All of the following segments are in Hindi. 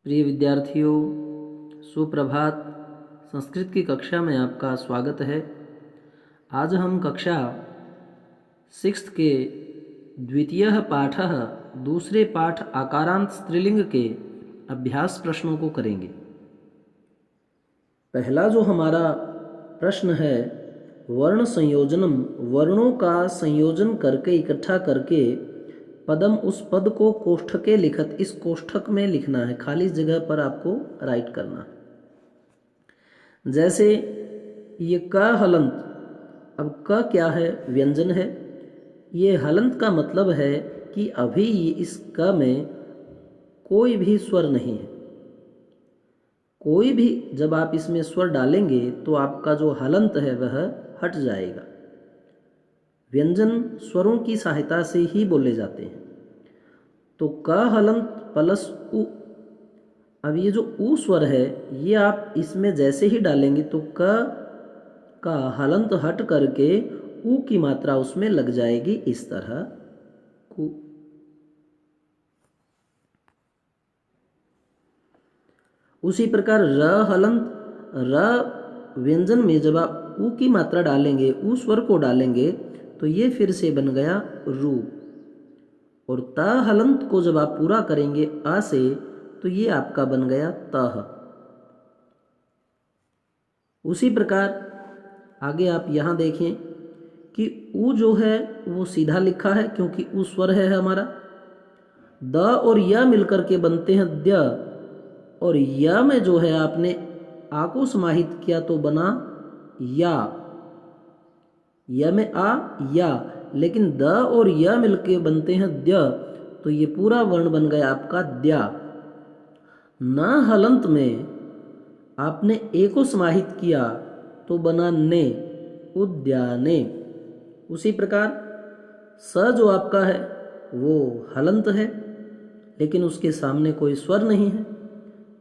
प्रिय विद्यार्थियों, सुप्रभात। संस्कृत की कक्षा में आपका स्वागत है। आज हम कक्षा 6 के द्वितीय पाठ दूसरे पाठ आकारांत स्त्रीलिंग के अभ्यास प्रश्नों को करेंगे। पहला जो हमारा प्रश्न है, वर्ण संयोजनम, वर्णों का संयोजन करके इकट्ठा करके पदम, उस पद को कोष्ठके लिखत, इस कोष्ठक में लिखना है, खाली जगह पर आपको राइट करना है। जैसे ये क हलंत, अब क क्या है? व्यंजन है। ये हलंत का मतलब है कि अभी इस क में कोई भी स्वर नहीं है। कोई भी जब आप इसमें स्वर डालेंगे तो आपका जो हलंत है वह हट जाएगा। व्यंजन स्वरों की सहायता से ही बोले जाते हैं। तो क हलंत प्लस उ, अब ये जो उ स्वर है ये आप इसमें जैसे ही डालेंगे तो क का हलंत हट करके उ की मात्रा उसमें लग जाएगी, इस तरह कु। उसी प्रकार र हलंत, र व्यंजन में जब आप उ की मात्रा डालेंगे, उ स्वर को डालेंगे तो ये फिर से बन गया रू। और त हलंत को जब आप पूरा करेंगे अ से तो ये आपका बन गया तह। उसी प्रकार आगे आप यहाँ देखें कि उ जो है वो सीधा लिखा है क्योंकि उ स्वर है हमारा। द और य मिलकर के बनते हैं द्य, और य में जो है आपने आ को समाहित किया तो बना या। य में आ या, लेकिन द और य मिलके बनते हैं द्य, तो ये पूरा वर्ण बन गया आपका द्या। न हलंत में आपने ए को समाहित किया तो बना ने, उद्याने। उसी प्रकार स जो आपका है वो हलंत है लेकिन उसके सामने कोई स्वर नहीं है,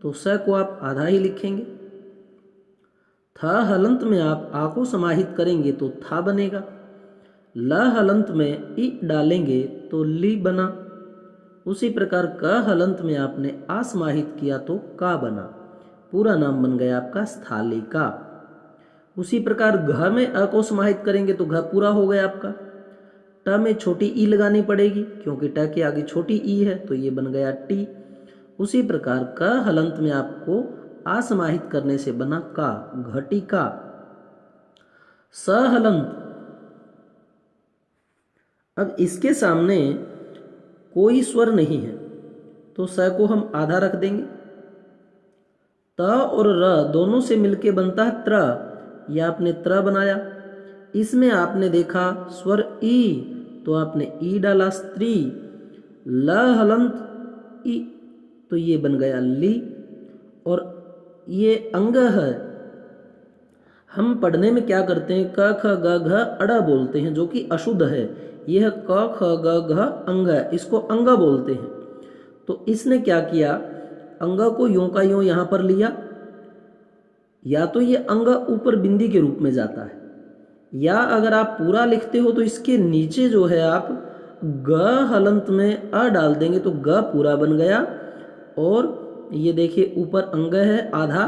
तो स को आप आधा ही लिखेंगे। थ हलंत में आप आ को समाहित करेंगे तो था बनेगा। ल हलंत में इ डालेंगे तो ली बना। उसी प्रकार क हलंत में आपने आ समाहित किया तो का बना। पूरा नाम बन गया आपका स्थालिका। उसी प्रकार घ में अ को समाहित करेंगे तो घ पूरा हो गया आपका। ट में छोटी ई लगानी पड़ेगी क्योंकि ट के आगे छोटी ई है, तो ये बन गया टी। उसी प्रकार क हलंत में आपको आ समाहित करने से बना का, घटिका। स हलंत, अब इसके सामने कोई स्वर नहीं है तो स को हम आधा रख देंगे। त और र दोनों से मिलके बनता है त्र, यह आपने त्र बनाया। इसमें आपने देखा स्वर ई तो आपने ई डाला, स्त्री। ल हलंत ई तो ये बन गया ली। और ये अंग है, हम पढ़ने में क्या करते हैं, क ख ग घ अड़ा बोलते हैं जो कि अशुद्ध है। यह क ख ग घ अंग है, इसको अंग बोलते हैं। तो इसने क्या किया, अंग को यूं का यूं यहां पर लिया, या तो ये अंग ऊपर बिंदी के रूप में जाता है, या अगर आप पूरा लिखते हो तो इसके नीचे जो है आप ग हलंत में अ डाल देंगे तो ग पूरा बन गया। और ये देखिए ऊपर अंग है आधा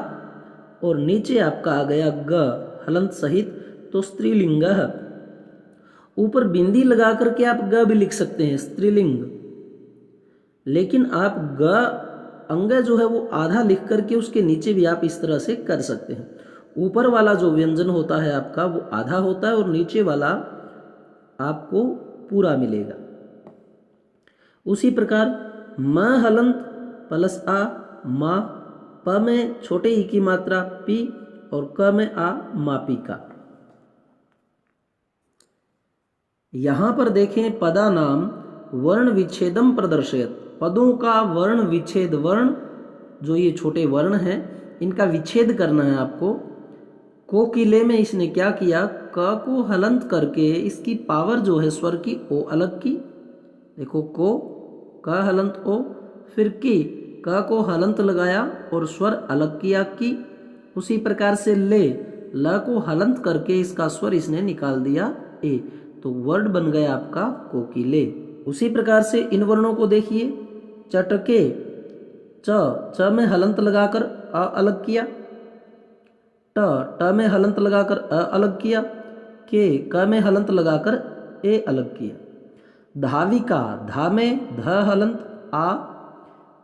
और नीचे आपका आ गया ग हलंत सहित, तो स्त्रीलिंग है। ऊपर बिंदी लगा करके आप ग भी लिख सकते हैं, स्त्रीलिंग। लेकिन आप ग अंग जो है वो आधा लिख करके उसके नीचे भी आप इस तरह से कर सकते हैं। ऊपर वाला जो व्यंजन होता है आपका वो आधा होता है और नीचे वाला आपको पूरा मिलेगा। उसी प्रकार म हलंत प्लस आ, मा। प में छोटे ई की मात्रा पी और क में आ, मापिका। यहां पर देखें पदा नाम वर्ण विच्छेदम प्रदर्शयत, पदों का वर्ण विच्छेद, वर्ण जो ये छोटे वर्ण हैं इनका विच्छेद करना है आपको। कोकिले में इसने क्या किया, क को हलंत करके इसकी पावर जो है स्वर की ओ अलग की। देखो को, क हलंत ओ, फिर की, क को हलंत लगाया और स्वर अलग किया की। उसी प्रकार से ले, ल को हलंत करके इसका स्वर इसने निकाल दिया ए, तो वर्ड बन गया आपका कोकिले। उसी प्रकार से इन वर्णों को देखिए, चटके, च में हलंत लगाकर अ अलग किया। ट में हलंत लगाकर अ अलग किया। क में हलंत लगाकर ए अलग किया। धाविका, धा में ध हलंत आ,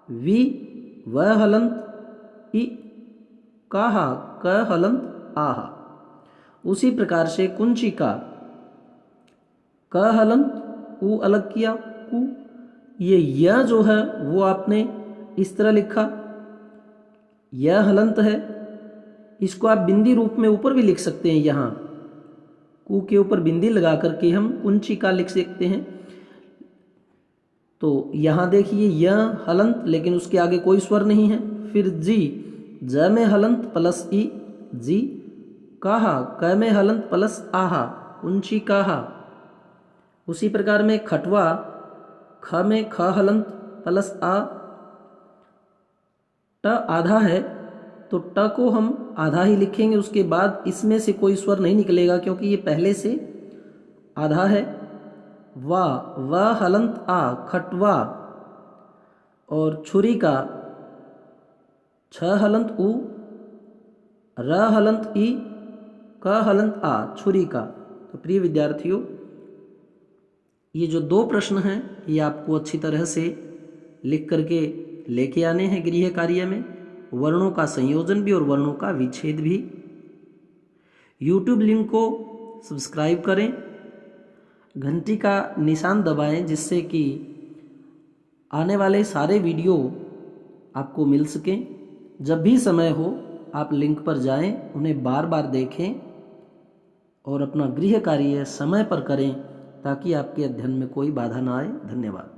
वी व हलंत इ, काहा क हलंत आहा। उसी प्रकार से कुंचिका, क हलंत उ अलग किया, कु। ये य जो है वो आपने इस तरह लिखा, य हलंत है, इसको आप बिंदी रूप में ऊपर भी लिख सकते हैं। यहाँ कु के ऊपर बिंदी लगा करके हम कुंचिका लिख सकते हैं। तो यहाँ देखिए य हलंत, लेकिन उसके आगे कोई स्वर नहीं है। फिर जी, ज में हलंत प्लस ई, जी। काहा, क में हलंत प्लस आहा, कुंचिकाहा। उसी प्रकार में खटवा, ख में ख हलंत प्लस आ, ट आधा है तो ट को हम आधा ही लिखेंगे। उसके बाद इसमें से कोई स्वर नहीं निकलेगा क्योंकि ये पहले से आधा है। वा, व हलंत आ, खटवा। और छुरी का, छ हलंत उ, र हलंत ई, क हलंत आ, छुरी का। तो प्रिय विद्यार्थियों, ये जो 2 प्रश्न हैं ये आपको अच्छी तरह से लिख करके लेके आने हैं गृह कार्य में। वर्णों का संयोजन भी और वर्णों का विच्छेद भी। YouTube लिंक को सब्सक्राइब करें, घंटी का निशान दबाएं जिससे कि आने वाले सारे वीडियो आपको मिल सकें। जब भी समय हो आप लिंक पर जाएं, उन्हें बार बार देखें और अपना गृह कार्य समय पर करें ताकि आपके अध्ययन में कोई बाधा ना आए। धन्यवाद।